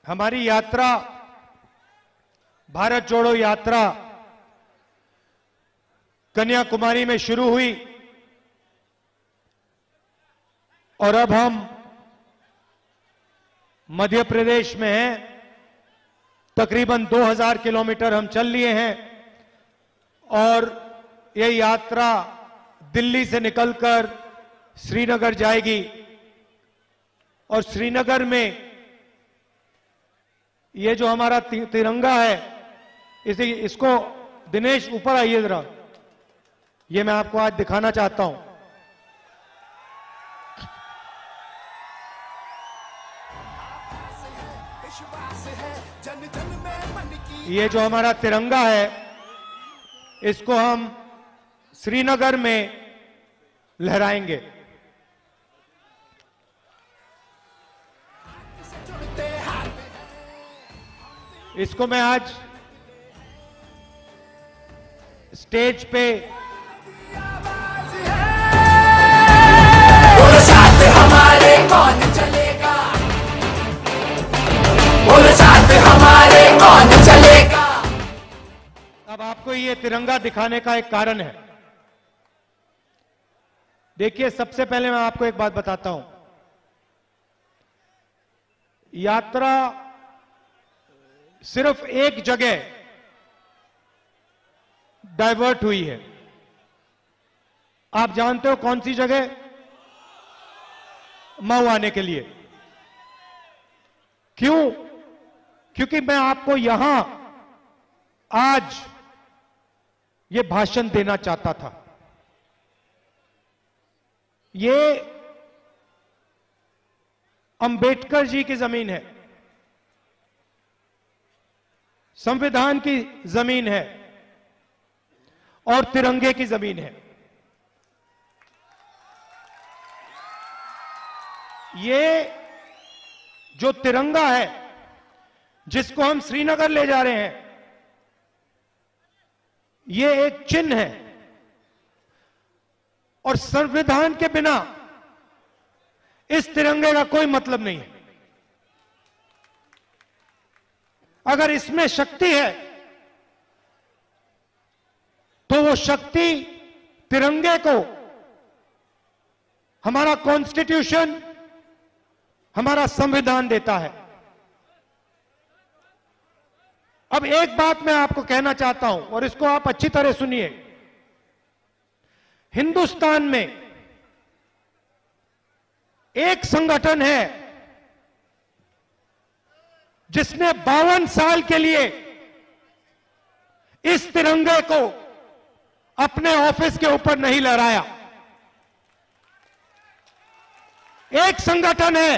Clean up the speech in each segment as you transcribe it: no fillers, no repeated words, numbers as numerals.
हमारी यात्रा, भारत जोड़ो यात्रा कन्याकुमारी में शुरू हुई और अब हम मध्य प्रदेश में हैं। तकरीबन 2000 किलोमीटर हम चल लिए हैं और ये यात्रा दिल्ली से निकलकर श्रीनगर जाएगी और श्रीनगर में ये जो हमारा तिरंगा है, इसको दिनेश ऊपर आइए जरा, ये मैं आपको आज दिखाना चाहता हूं। ये जो हमारा तिरंगा है, इसको हम श्रीनगर में लहराएंगे। इसको मैं आज स्टेज पे बोलो साथ हमारे कौन चलेगा, बोलो साथ हमारे कौन चलेगा। अब आपको ये तिरंगा दिखाने का एक कारण है। देखिए, सबसे पहले मैं आपको एक बात बताता हूं। यात्रा सिर्फ एक जगह डाइवर्ट हुई है। आप जानते हो कौन सी जगह? मऊ आने के लिए। क्यों? क्योंकि मैं आपको यहां आज ये भाषण देना चाहता था। ये अंबेडकर जी की जमीन है, संविधान की जमीन है और तिरंगे की जमीन है। ये जो तिरंगा है जिसको हम श्रीनगर ले जा रहे हैं, ये एक चिन्ह है और संविधान के बिना इस तिरंगे का कोई मतलब नहीं है। अगर इसमें शक्ति है तो वो शक्ति तिरंगे को हमारा कॉन्स्टिट्यूशन, हमारा संविधान देता है। अब एक बात मैं आपको कहना चाहता हूं और इसको आप अच्छी तरह सुनिए। हिंदुस्तान में एक संगठन है जिसने 52 साल के लिए इस तिरंगे को अपने ऑफिस के ऊपर नहीं लहराया। एक संगठन है,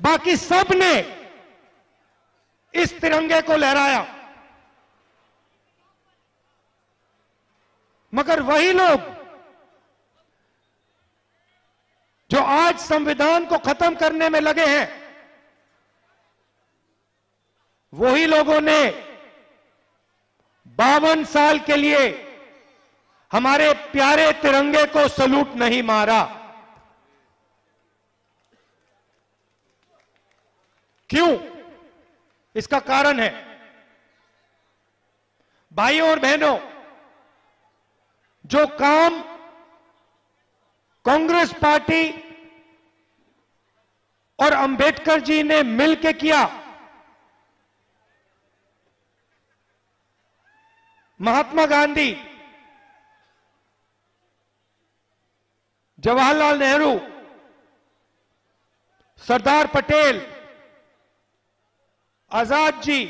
बाकी सब ने इस तिरंगे को लहराया। मगर वही लोग जो आज संविधान को खत्म करने में लगे हैं, वही लोगों ने 52 साल के लिए हमारे प्यारे तिरंगे को सलूट नहीं मारा। क्यों? इसका कारण है, भाइयों और बहनों, जो काम कांग्रेस पार्टी और अंबेडकर जी ने मिलकर किया, महात्मा गांधी, जवाहरलाल नेहरू, सरदार पटेल, आजाद जी,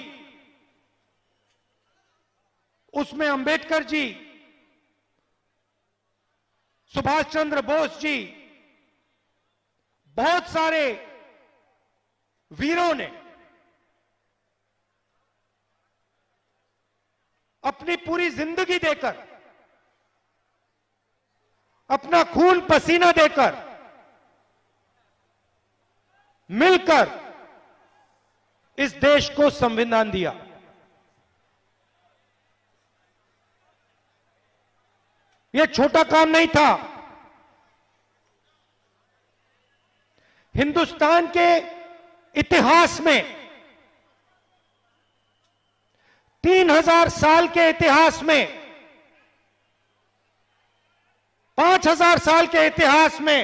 उसमें अंबेडकर जी, सुभाष चंद्र बोस जी, बहुत सारे वीरों ने अपनी पूरी जिंदगी देकर, अपना खून पसीना देकर, मिलकर इस देश को संविधान दिया। यह छोटा काम नहीं था। हिंदुस्तान के इतिहास में, 3000 साल के इतिहास में, 5000 साल के इतिहास में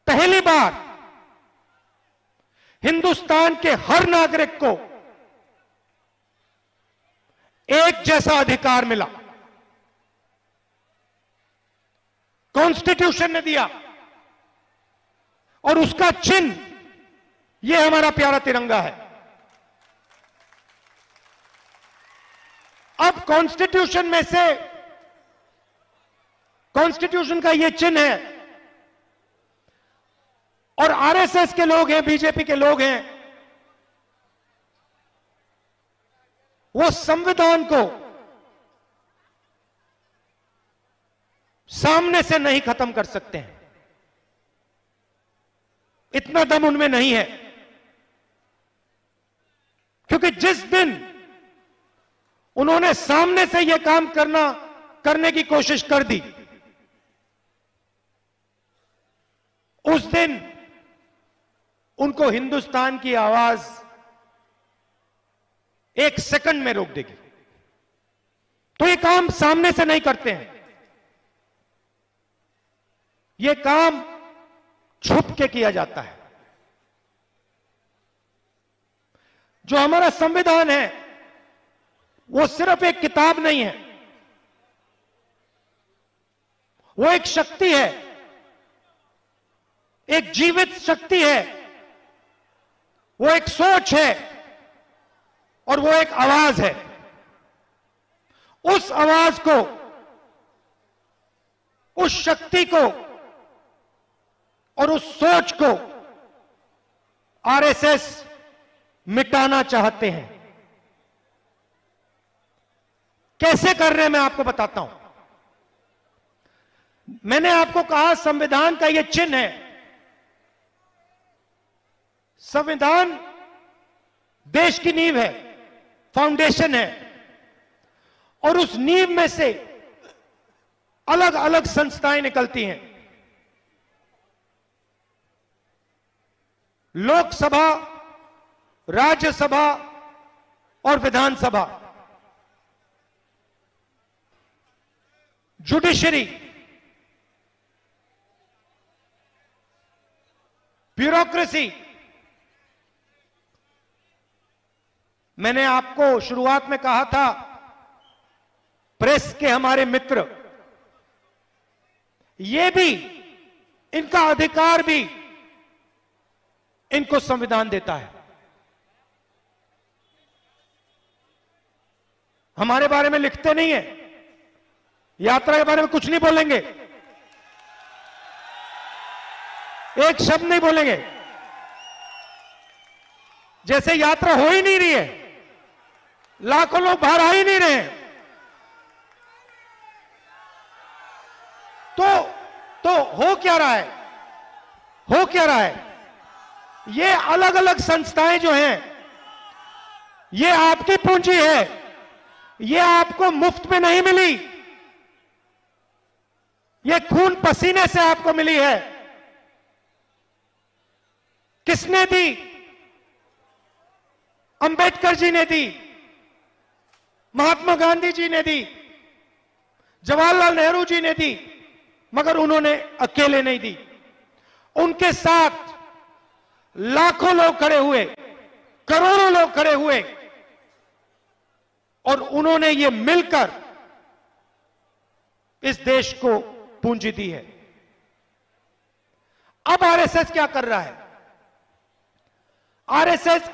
पहली बार हिंदुस्तान के हर नागरिक को एक जैसा अधिकार मिला। कॉन्स्टिट्यूशन ने दिया और उसका चिन्ह यह हमारा प्यारा तिरंगा है। अब कॉन्स्टिट्यूशन में से, कॉन्स्टिट्यूशन का यह चिन्ह है और आरएसएस के लोग हैं, बीजेपी के लोग हैं, वो संविधान को सामने से नहीं खत्म कर सकते हैं। इतना दम उनमें नहीं है, क्योंकि जिस दिन उन्होंने सामने से यह काम करने की कोशिश कर दी, उस दिन उनको हिंदुस्तान की आवाज 1 सेकंड में रोक देगी। तो ये काम सामने से नहीं करते हैं, ये काम छुप के किया जाता है। जो हमारा संविधान है वो सिर्फ एक किताब नहीं है, वो एक शक्ति है, एक जीवित शक्ति है, वो एक सोच है और वो एक आवाज है। उस आवाज को, उस शक्ति को और उस सोच को आरएसएस मिटाना चाहते हैं। कैसे कर रहे हैं मैं आपको बताता हूं। मैंने आपको कहा संविधान का यह चिन्ह है। संविधान देश की नींव है, फाउंडेशन है, और उस नींव में से अलग अलग संस्थाएं निकलती हैं। लोकसभा, राज्यसभा और विधानसभा। Judiciary, bureaucracy. मैंने आपको शुरुआत में कहा था, प्रेस के हमारे मित्र, ये भी, इनका अधिकार भी इनको संविधान देता है। हमारे बारे में लिखते नहीं है, यात्रा के बारे में कुछ नहीं बोलेंगे, एक शब्द नहीं बोलेंगे, जैसे यात्रा हो ही नहीं रही है, लाखों लोग बाहर आ ही नहीं रहे हैं। तो हो क्या रहा है, हो क्या रहा है? ये अलग अलग संस्थाएं जो हैं, ये आपकी पूंजी है, ये आपको मुफ्त में नहीं मिली, ये खून पसीने से आपको मिली है। किसने दी? अंबेडकर जी ने दी, महात्मा गांधी जी ने दी, जवाहरलाल नेहरू जी ने दी, मगर उन्होंने अकेले नहीं दी। उनके साथ लाखों लोग खड़े हुए, करोड़ों लोग खड़े हुए, और उन्होंने ये मिलकर इस देश को पूंजी दी है। अब आरएसएस क्या कर रहा है? आरएसएस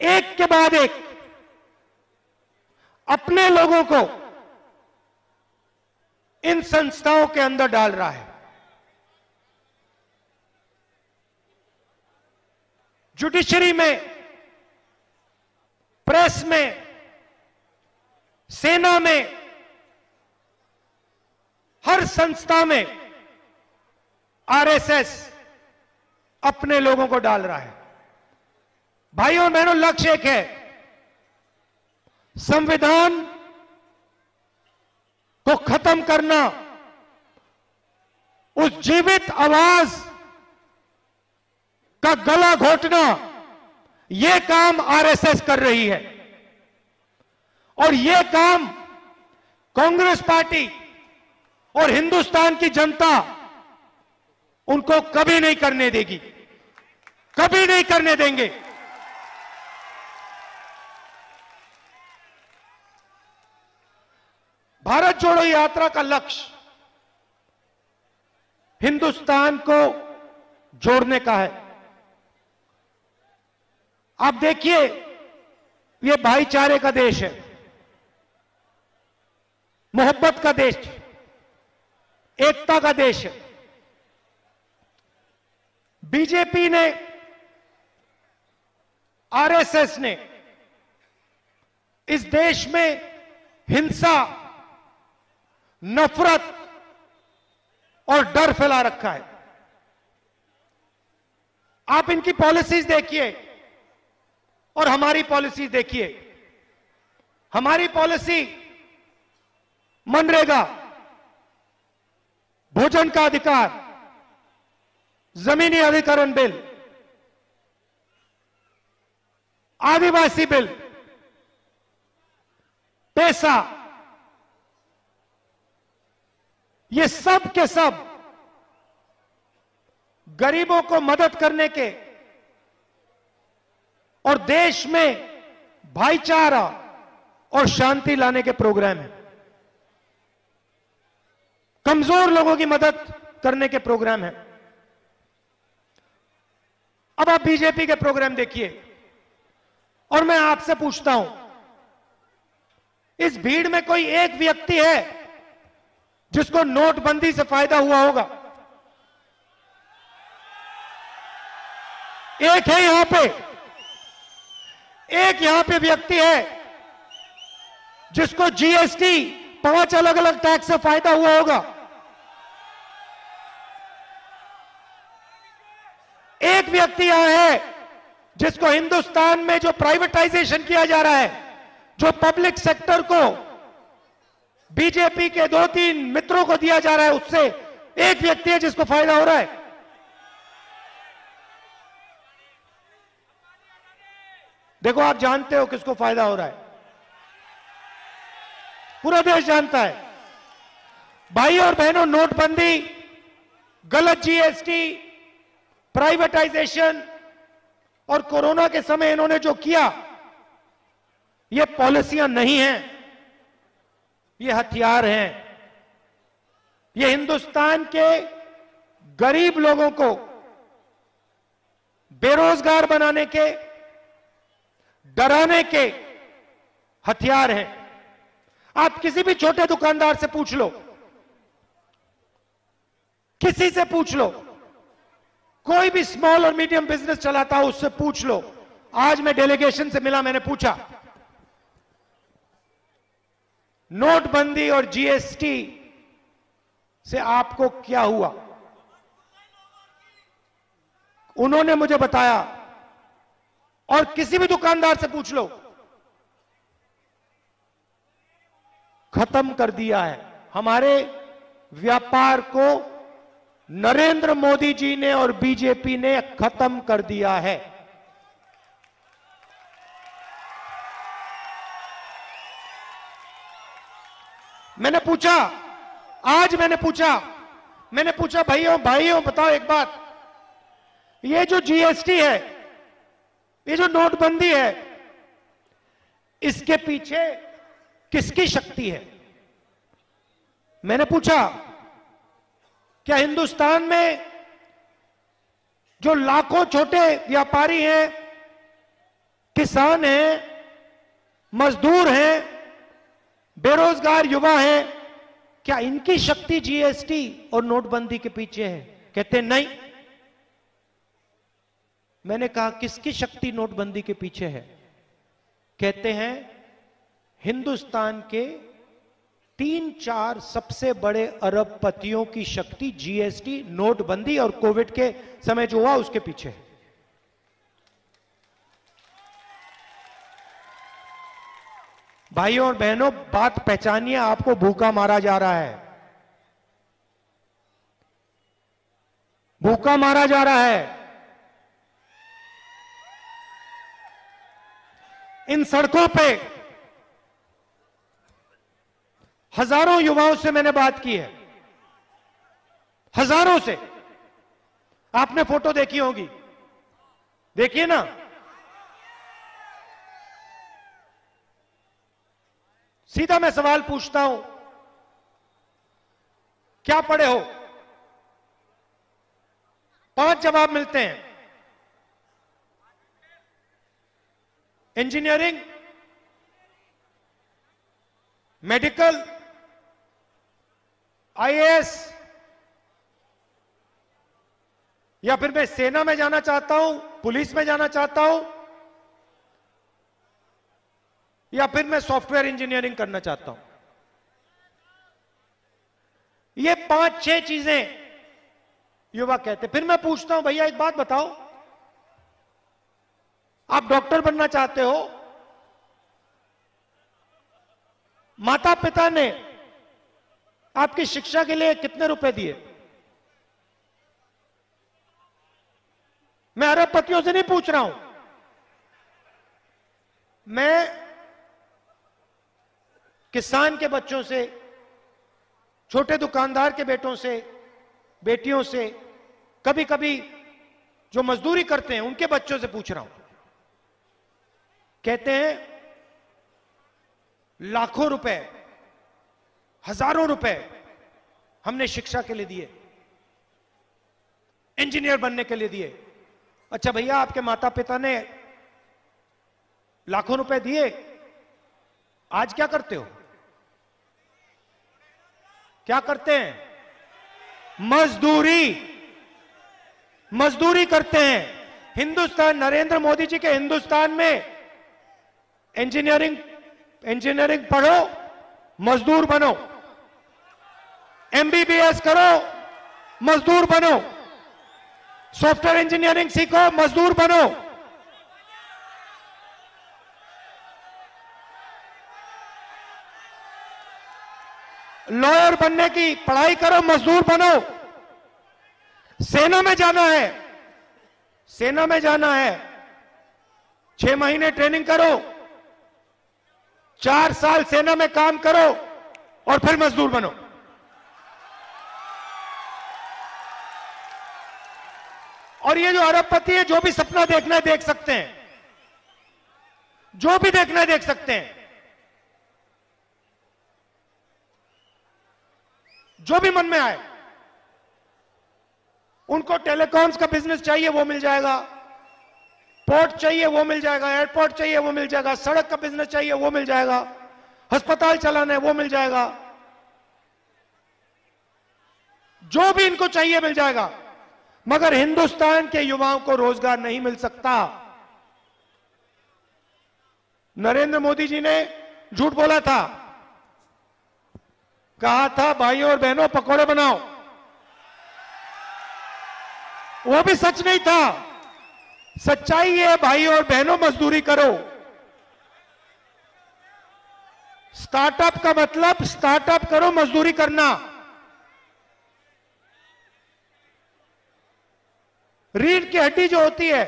एक के बाद एक अपने लोगों को इन संस्थाओं के अंदर डाल रहा है। जुडिशरी में, प्रेस में, सेना में, हर संस्था में आरएसएस अपने लोगों को डाल रहा है। भाइयों और बहनों, लक्ष्य एक है, संविधान को खत्म करना, उस जीवित आवाज का गला घोटना, यह काम आरएसएस कर रही है और यह काम कांग्रेस पार्टी और हिंदुस्तान की जनता उनको कभी नहीं करने देगी, कभी नहीं करने देंगे। भारत जोड़ो यात्रा का लक्ष्य हिंदुस्तान को जोड़ने का है। आप देखिए, यह भाईचारे का देश है, मोहब्बत का देश है, एकता का देश है। बीजेपी ने, आरएसएस ने इस देश में हिंसा, नफरत और डर फैला रखा है। आप इनकी पॉलिसीज देखिए और हमारी पॉलिसीज देखिए। हमारी पॉलिसी मनरेगा, भोजन का अधिकार, जमीनी अधिकरण बिल, आदिवासी बिल, पैसा, ये सब के सब गरीबों को मदद करने के और देश में भाईचारा और शांति लाने के प्रोग्राम हैं। कमजोर लोगों की मदद करने के प्रोग्राम हैं। अब आप बीजेपी के प्रोग्राम देखिए और मैं आपसे पूछता हूं, इस भीड़ में कोई एक व्यक्ति है जिसको नोटबंदी से फायदा हुआ होगा? एक है यहां पे, एक यहां पे व्यक्ति है जिसको जीएसटी 5 अलग अलग टैक्स से फायदा हुआ होगा? एक व्यक्ति यहां है जिसको हिंदुस्तान में जो प्राइवेटाइजेशन किया जा रहा है, जो पब्लिक सेक्टर को बीजेपी के 2-3 मित्रों को दिया जा रहा है, उससे एक व्यक्ति है जिसको फायदा हो रहा है? देखो, आप जानते हो किसको फायदा हो रहा है, पूरा देश जानता है। भाई और बहनों, नोटबंदी, गलत जीएसटी, प्राइवेटाइजेशन और कोरोना के समय इन्होंने जो किया, ये पॉलिसियां नहीं हैं, ये हथियार हैं। ये हिंदुस्तान के गरीब लोगों को बेरोजगार बनाने के, डराने के हथियार हैं। आप किसी भी छोटे दुकानदार से पूछ लो, किसी से पूछ लो, कोई भी स्मॉल और मीडियम बिजनेस चलाता हो उससे पूछ लो। आज मैं डेलीगेशन से मिला, मैंने पूछा नोटबंदी और जीएसटी से आपको क्या हुआ? उन्होंने मुझे बताया, और किसी भी दुकानदार से पूछ लो, खत्म कर दिया है। हमारे व्यापार को नरेंद्र मोदी जी ने और बीजेपी ने खत्म कर दिया है। मैंने पूछा, आज मैंने पूछा भाइयों बताओ एक बात, ये जो जीएसटी है, ये जो नोटबंदी है, इसके पीछे किसकी शक्ति है? मैंने पूछा, क्या हिंदुस्तान में जो लाखों छोटे व्यापारी हैं, किसान हैं, मजदूर हैं, बेरोजगार युवा हैं, क्या इनकी शक्ति जीएसटी और नोटबंदी के पीछे है? कहते नहीं। मैंने कहा, किसकी शक्ति नोटबंदी के पीछे है? कहते हैं हिंदुस्तान के 3-4 सबसे बड़े अरबपतियों की शक्ति जीएसटी, नोटबंदी और कोविड के समय जो हुआ उसके पीछे है। भाइयों और बहनों, बात पहचानिए, आपको भूखा मारा जा रहा है, भूखा मारा जा रहा है। इन सड़कों पे हजारों युवाओं से मैंने बात की है, हजारों से। आपने फोटो देखी होगी, देखिए ना। सीधा मैं सवाल पूछता हूं, क्या पढ़े हो? 5 जवाब मिलते हैं। इंजीनियरिंग, मेडिकल, आईएएस, या फिर मैं सेना में जाना चाहता हूं, पुलिस में जाना चाहता हूं, या फिर मैं सॉफ्टवेयर इंजीनियरिंग करना चाहता हूं। ये 5-6 चीजें युवा कहते। फिर मैं पूछता हूं, भैया एक बात बताओ, आप डॉक्टर बनना चाहते हो, माता पिता ने आपकी शिक्षा के लिए कितने रुपए दिए? मैं अरबपतियों से नहीं पूछ रहा हूं, मैं किसान के बच्चों से, छोटे दुकानदार के बेटों से, बेटियों से, कभी कभी जो मजदूरी करते हैं उनके बच्चों से पूछ रहा हूं। कहते हैं लाखों रुपए, हजारों रुपए हमने शिक्षा के लिए दिए, इंजीनियर बनने के लिए दिए। अच्छा भैया, आपके माता पिता ने लाखों रुपए दिए, आज क्या करते हो? क्या करते हैं? मजदूरी करते हैं। हिंदुस्तान, नरेंद्र मोदी जी के हिंदुस्तान में इंजीनियरिंग पढ़ो, मजदूर बनो, एमबीबीएस करो, मजदूर बनो, सॉफ्टवेयर इंजीनियरिंग सीखो, मजदूर बनो। लॉयर बनने की पढ़ाई करो, मजदूर बनो। सेना में जाना है, 6 महीने ट्रेनिंग करो, 4 साल सेना में काम करो और फिर मजदूर बनो। और ये जो अरबपति है, जो भी सपना देखना है देख सकते हैं, जो भी देखना है देख सकते हैं, जो भी मन में आए। उनको टेलीकॉम्स का बिजनेस चाहिए वो मिल जाएगा, पोर्ट चाहिए वो मिल जाएगा, एयरपोर्ट चाहिए वो मिल जाएगा, सड़क का बिजनेस चाहिए वो मिल जाएगा, अस्पताल चलाना है वो मिल जाएगा, जो भी इनको चाहिए मिल जाएगा। मगर हिंदुस्तान के युवाओं को रोजगार नहीं मिल सकता। नरेंद्र मोदी जी ने झूठ बोला था, कहा था भाइयों और बहनों पकौड़े बनाओ, वो भी सच नहीं था। सच्चाई है भाइयों और बहनों, मजदूरी करो। स्टार्टअप का मतलब स्टार्टअप करो, मजदूरी करना। रीढ़ की हड्डी जो होती है,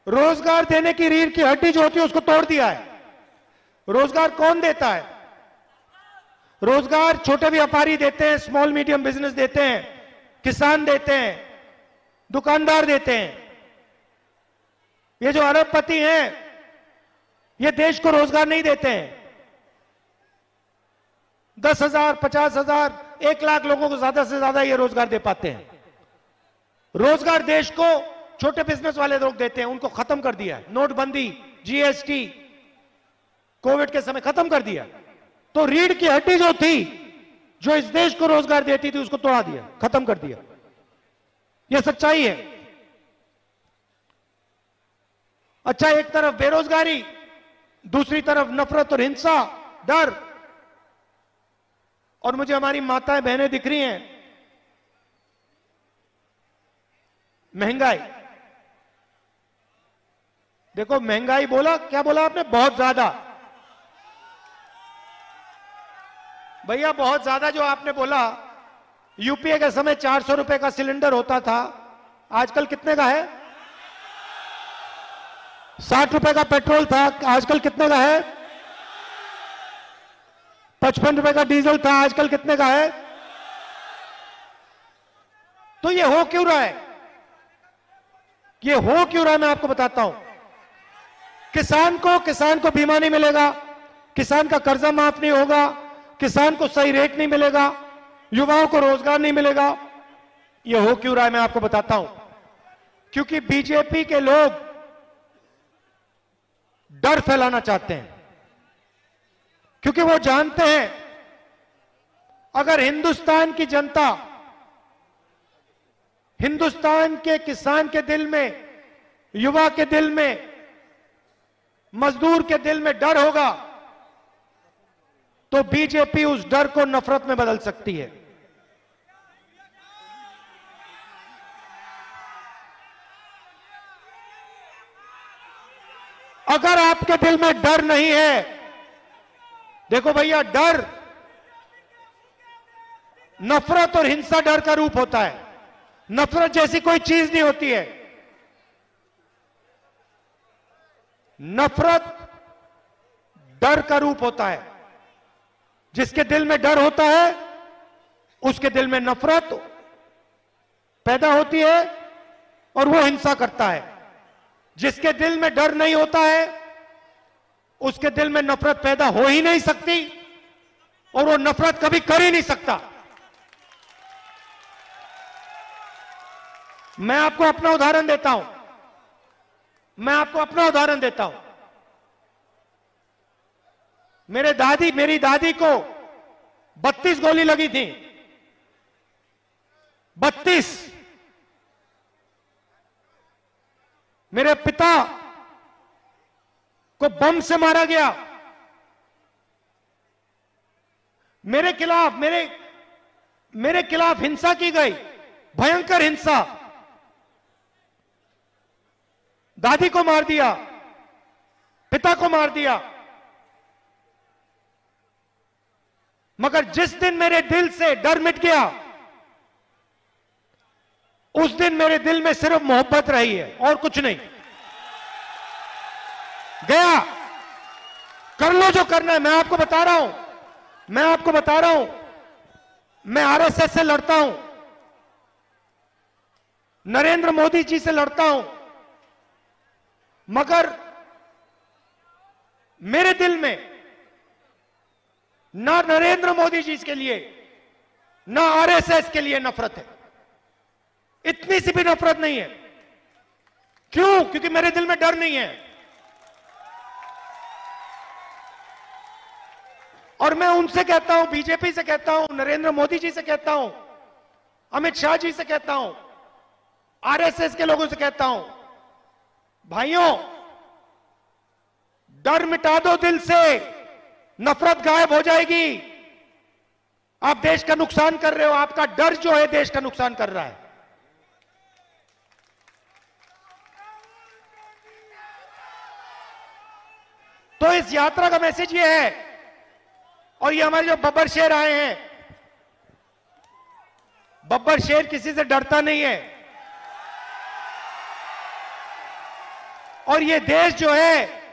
रोजगार देने की रीढ़ की हड्डी जो होती है, उसको तोड़ दिया है। रोजगार कौन देता है? रोजगार छोटे व्यापारी देते हैं, स्मॉल मीडियम बिजनेस देते हैं, किसान देते हैं, दुकानदार देते हैं। ये जो अरबपति हैं, ये देश को रोजगार नहीं देते हैं। 10,000, 50,000, 1 लाख लोगों को ज्यादा से ज्यादा ये रोजगार दे पाते हैं। रोजगार देश को छोटे बिजनेस वाले लोग देते हैं, उनको खत्म कर दिया है। नोटबंदी, जीएसटी, कोविड के समय खत्म कर दिया। तो रीढ़ की हड्डी जो थी, जो इस देश को रोजगार देती थी, उसको तोड़ा दिया, खत्म कर दिया। यह सच्चाई है। अच्छा, एक तरफ बेरोजगारी, दूसरी तरफ नफरत और हिंसा, डर। और मुझे हमारी माताएं बहनें दिख रही हैं, महंगाई देखो, महंगाई बोला, क्या बोला आपने? बहुत ज्यादा। भैया बहुत ज्यादा जो आपने बोला, यूपीए के समय 400 रुपए का सिलेंडर होता था, आजकल कितने का है? 60 रुपए का पेट्रोल था, आजकल कितने का है? 55 रुपए का डीजल था, आजकल कितने का है? तो ये हो क्यों रहा है? ये हो क्यों रहा है मैं आपको बताता हूं। किसान को बीमा नहीं मिलेगा, किसान का कर्जा माफ नहीं होगा, किसान को सही रेट नहीं मिलेगा, युवाओं को रोजगार नहीं मिलेगा। ये हो क्यों रहा है मैं आपको बताता हूं। क्योंकि बीजेपी के लोग डर फैलाना चाहते हैं, क्योंकि वो जानते हैं अगर हिंदुस्तान की जनता, हिंदुस्तान के किसान के दिल में, युवा के दिल में, मजदूर के दिल में डर होगा तो बीजेपी उस डर को नफरत में बदल सकती है। अगर आपके दिल में डर नहीं है, देखो भैया, डर नफरत और हिंसा डर का रूप होता है। नफरत जैसी कोई चीज नहीं होती है। नफरत डर का रूप होता है। जिसके दिल में डर होता है उसके दिल में नफरत पैदा होती है और वो हिंसा करता है। जिसके दिल में डर नहीं होता है उसके दिल में नफरत पैदा हो ही नहीं सकती और वो नफरत कभी कर ही नहीं सकता। मैं आपको अपना उदाहरण देता हूं। मेरी दादी को 32 गोली लगी थी। 32। मेरे पिता को बम से मारा गया। मेरे खिलाफ हिंसा की गई, भयंकर हिंसा। दादी को मार दिया, पिता को मार दिया। मगर जिस दिन मेरे दिल से डर मिट गया उस दिन मेरे दिल में सिर्फ मोहब्बत रही है और कुछ नहीं। गया, कर लो जो करना है। मैं आपको बता रहा हूं, मैं आरएसएस से लड़ता हूं, नरेंद्र मोदी जी से लड़ता हूं, मगर मेरे दिल में ना नरेंद्र मोदी जी के लिए ना आरएसएस के लिए नफरत है। इतनी सी भी नफरत नहीं है। क्यों? क्योंकि मेरे दिल में डर नहीं है। और मैं उनसे कहता हूं, बीजेपी से कहता हूं, नरेंद्र मोदी जी से कहता हूं, अमित शाह जी से कहता हूं, आरएसएस के लोगों से कहता हूं, भाइयों, डर मिटा दो दिल से, नफरत गायब हो जाएगी। आप देश का नुकसान कर रहे हो। आपका डर जो है देश का नुकसान कर रहा है। तो इस यात्रा का मैसेज ये है, और ये हमारे जो बब्बर शेर आए हैं, बब्बर शेर किसी से डरता नहीं है। और ये देश जो है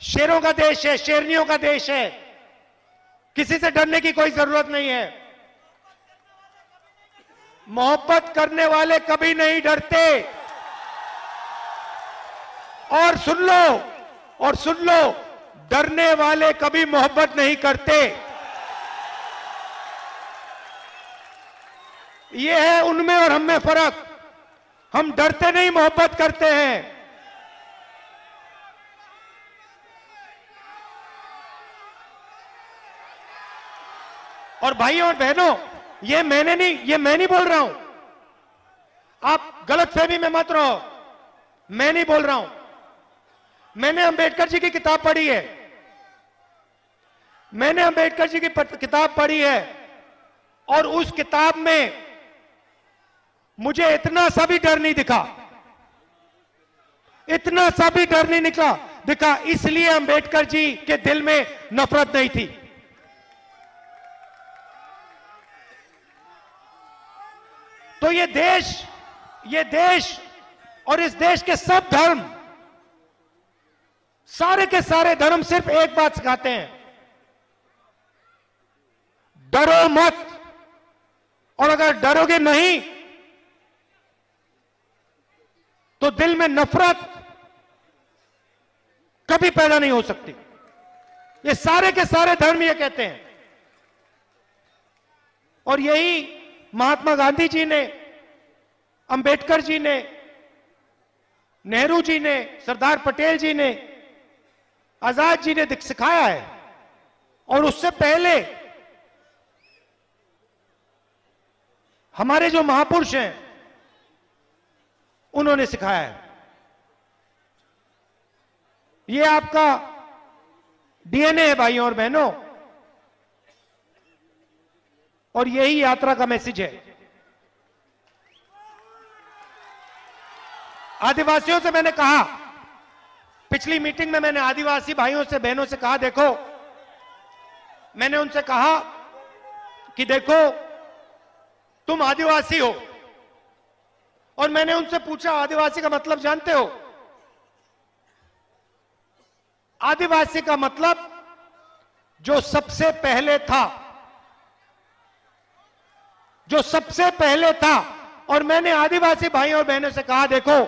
शेरों का देश है, शेरनियों का देश है। किसी से डरने की कोई जरूरत नहीं है। मोहब्बत करने वाले कभी नहीं डरते। और सुन लो, डरने वाले कभी मोहब्बत नहीं करते। यह है उनमें और हम में फर्क। हम डरते नहीं, मोहब्बत करते हैं। और भाइयों और बहनों, ये मैं नहीं बोल रहा हूं। आप गलतफहमी में मत रहो। मैं नहीं बोल रहा हूं। मैंने अंबेडकर जी की किताब पढ़ी है। किताब पढ़ी है और उस किताब में मुझे इतना सा भी डर नहीं दिखा। इतना सा भी डर नहीं दिखा। इसलिए अंबेडकर जी के दिल में नफरत नहीं थी। तो ये देश और इस देश के सब धर्म सारे के सारे धर्म सिर्फ एक बात सिखाते हैं, डरो मत। और अगर डरोगे नहीं तो दिल में नफरत कभी पैदा नहीं हो सकती। ये सारे के सारे धर्म ये कहते हैं। और यही महात्मा गांधी जी ने, अंबेडकर जी ने, नेहरू जी ने, सरदार पटेल जी ने, आजाद जी ने सिखाया है। और उससे पहले हमारे जो महापुरुष हैं उन्होंने सिखाया है। ये आपका डीएनए है भाइयों और बहनों, और यही यात्रा का मैसेज है। आदिवासियों से मैंने कहा, पिछली मीटिंग में मैंने आदिवासी भाइयों से बहनों से कहा, देखो, मैंने उनसे कहा कि देखो तुम आदिवासी हो। और मैंने उनसे पूछा, आदिवासी का मतलब जानते हो? आदिवासी का मतलब जो सबसे पहले था, जो सबसे पहले था। और मैंने आदिवासी भाइयों और बहनों से कहा, देखो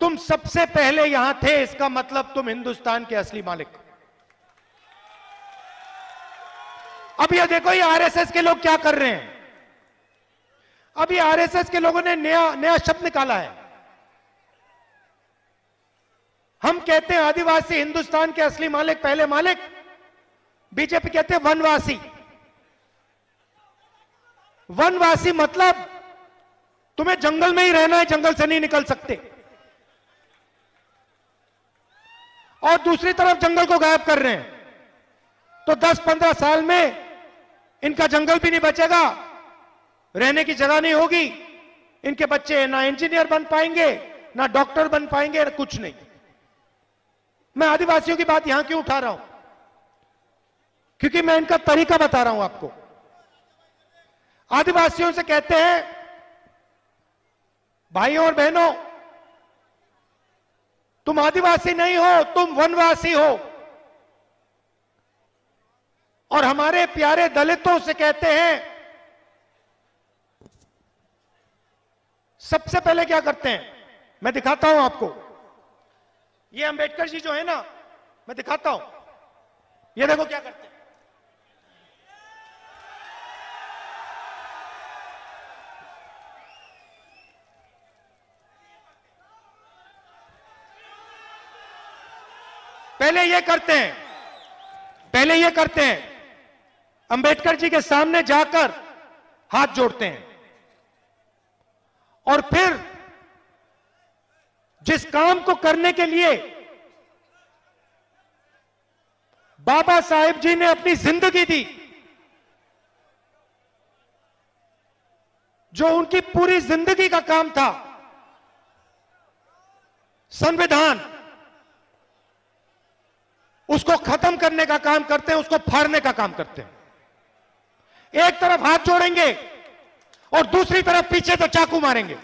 तुम सबसे पहले यहां थे, इसका मतलब तुम हिंदुस्तान के असली मालिक। अब ये देखो, ये आरएसएस के लोग क्या कर रहे हैं। अब ये आरएसएस के लोगों ने नया शब्द निकाला है। हम कहते हैं आदिवासी हिंदुस्तान के असली मालिक, पहले मालिक। बीजेपी कहते हैं वनवासी। वनवासी मतलब तुम्हें जंगल में ही रहना है, जंगल से नहीं निकल सकते। और दूसरी तरफ जंगल को गायब कर रहे हैं। तो 10-15 साल में इनका जंगल भी नहीं बचेगा, रहने की जगह नहीं होगी, इनके बच्चे ना इंजीनियर बन पाएंगे, ना डॉक्टर बन पाएंगे, ना कुछ नहीं। मैं आदिवासियों की बात यहां क्यों उठा रहा हूं? क्योंकि मैं इनका तरीका बता रहा हूं आपको। आदिवासियों से कहते हैं, भाइयों और बहनों, तुम आदिवासी नहीं हो, तुम वनवासी हो। और हमारे प्यारे दलितों से कहते हैं, सबसे पहले क्या करते हैं, मैं दिखाता हूं आपको। ये अंबेडकर जी जो है ना, मैं दिखाता हूं, ये देखो क्या करते हैं। पहले ये करते हैं, अंबेडकर जी के सामने जाकर हाथ जोड़ते हैं। और फिर जिस काम को करने के लिए बाबा साहेब जी ने अपनी जिंदगी दी, जो उनकी पूरी जिंदगी का काम था, संविधान, उसको खत्म करने का काम करते हैं, उसको फाड़ने का काम करते हैं। एक तरफ हाथ जोड़ेंगे और दूसरी तरफ पीछे तो चाकू मारेंगे।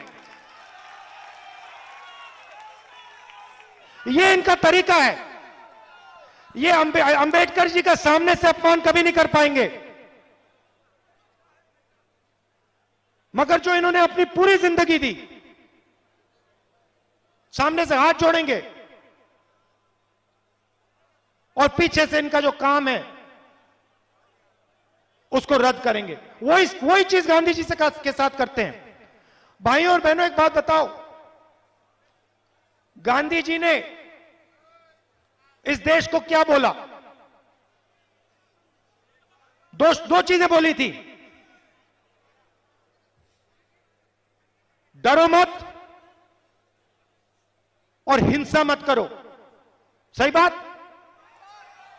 ये इनका तरीका है। ये अंबेडकर जी का सामने से अपमान कभी नहीं कर पाएंगे, मगर जो इन्होंने अपनी पूरी जिंदगी दी, सामने से हाथ जोड़ेंगे और पीछे से इनका जो काम है उसको रद्द करेंगे। वही चीज गांधी जी से के साथ करते हैं। भाइयों और बहनों, एक बात बताओ, गांधी जी ने इस देश को क्या बोला? दो चीजें बोली थी, डरो मत और हिंसा मत करो। सही बात,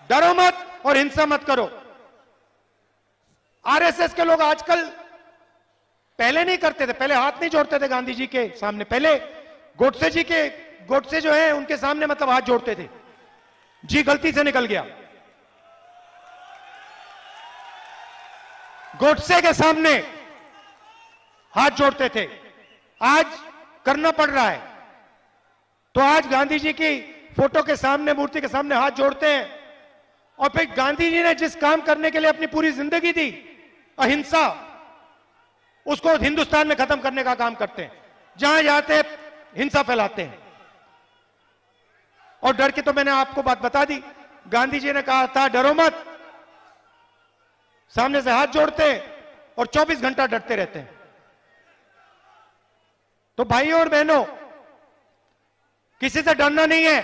डरो मत और हिंसा मत करो। आरएसएस के लोग आजकल, पहले नहीं करते थे, पहले हाथ नहीं जोड़ते थे गांधी जी के सामने। पहले गोडसे जो है उनके सामने मतलब हाथ जोड़ते थे। जी गलती से निकल गया, गोडसे के सामने हाथ जोड़ते थे। आज करना पड़ रहा है। तो आज गांधी जी की फोटो के सामने, मूर्ति के सामने हाथ जोड़ते हैं। और फिर गांधी जी ने जिस काम करने के लिए अपनी पूरी जिंदगी दी, अहिंसा, उसको हिंदुस्तान में खत्म करने का काम करते हैं। जहां जाते हिंसा फैलाते हैं। और डर के तो मैंने आपको बात बता दी, गांधी जी ने कहा था डरो मत, सामने से हाथ जोड़ते और 24 घंटा डरते रहते हैं। तो भाइयों और बहनों, किसी से डरना नहीं है,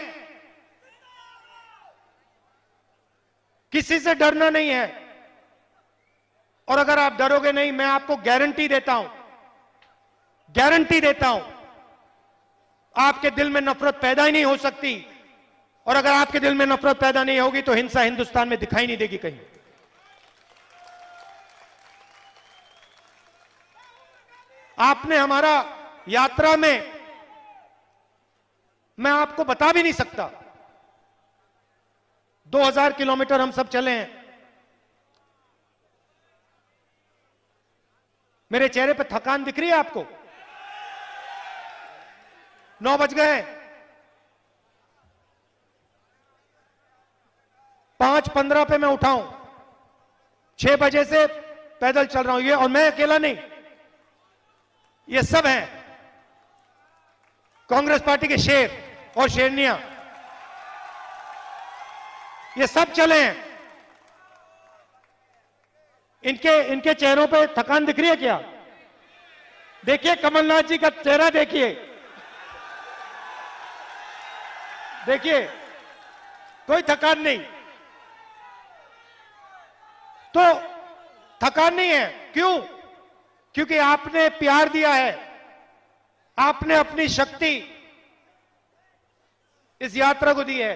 किसी से डरना नहीं है। और अगर आप डरोगे नहीं, मैं आपको गारंटी देता हूं, गारंटी देता हूं, आपके दिल में नफरत पैदा ही नहीं हो सकती। और अगर आपके दिल में नफरत पैदा नहीं होगी तो हिंसा हिंदुस्तान में दिखाई नहीं देगी कहीं। आपने हमारा यात्रा में, मैं आपको बता भी नहीं सकता, 2000 किलोमीटर हम सब चले हैं। मेरे चेहरे पे थकान दिख रही है आपको? 9 बज गए, 5:15 पे मैं उठाऊं, 6 बजे से पैदल चल रहा हूं। ये, और मैं अकेला नहीं, ये सब हैं कांग्रेस पार्टी के शेर और शेरनियां, ये सब चले हैं। इनके चेहरों पे थकान दिख रही है क्या? देखिए कमलनाथ जी का चेहरा देखिए, देखिए कोई थकान नहीं। तो थकान नहीं है, क्यों? क्योंकि आपने प्यार दिया है, आपने अपनी शक्ति इस यात्रा को दी है,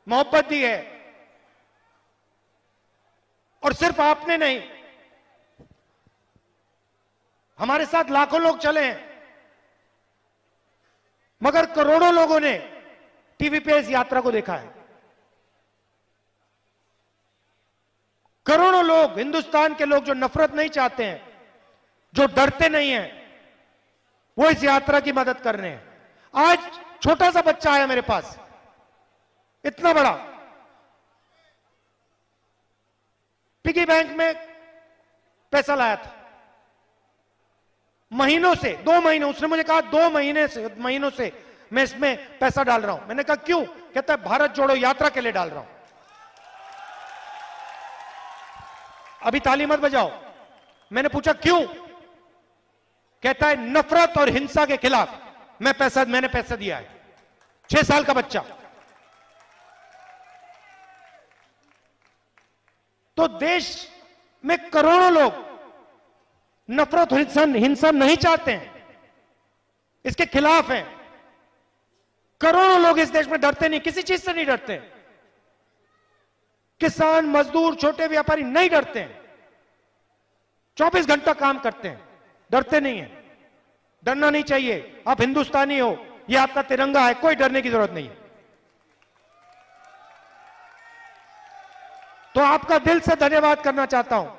मोहब्बत दी है। और सिर्फ आपने नहीं, हमारे साथ लाखों लोग चले हैं, मगर करोड़ों लोगों ने टीवी पे इस यात्रा को देखा है। करोड़ों लोग, हिंदुस्तान के लोग जो नफरत नहीं चाहते हैं, जो डरते नहीं हैं, वो इस यात्रा की मदद कर रहे हैं। आज छोटा सा बच्चा आया मेरे पास, इतना बड़ा, पिगी बैंक में पैसा लाया था महीनों से, 2 महीने। उसने मुझे कहा 2 महीनों से मैं इसमें पैसा डाल रहा हूं। मैंने कहा क्यों? कहता है भारत जोड़ो यात्रा के लिए डाल रहा हूं। अभी ताली मत बजाओ। मैंने पूछा क्यों? कहता है नफरत और हिंसा के खिलाफ मैंने पैसा दिया है। 6 साल का बच्चा। तो देश में करोड़ों लोग नफरत और हिंसा नहीं चाहते हैं, इसके खिलाफ हैं। करोड़ों लोग इस देश में डरते नहीं, किसी चीज से नहीं डरते। किसान, मजदूर, छोटे व्यापारी नहीं डरते हैं, 24 घंटा काम करते हैं, डरते नहीं है। डरना नहीं चाहिए। आप हिंदुस्तानी हो, ये आपका तिरंगा है, कोई डरने की जरूरत नहीं है। तो आपका दिल से धन्यवाद करना चाहता हूं।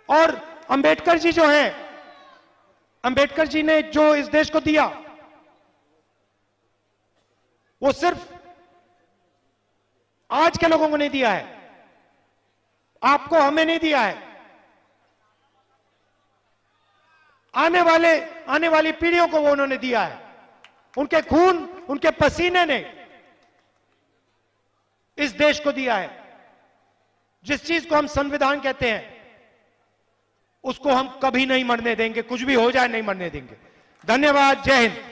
और अंबेडकर जी जो हैं, अंबेडकर जी ने जो इस देश को दिया, वो सिर्फ आज के लोगों को नहीं दिया है, आपको, हमें नहीं दिया है। आने वाली पीढ़ियों को वो उन्होंने दिया है। उनके खून, उनके पसीने ने इस देश को दिया है। जिस चीज को हम संविधान कहते हैं, उसको हम कभी नहीं मरने देंगे, कुछ भी हो जाए नहीं मरने देंगे। धन्यवाद। जय हिंद।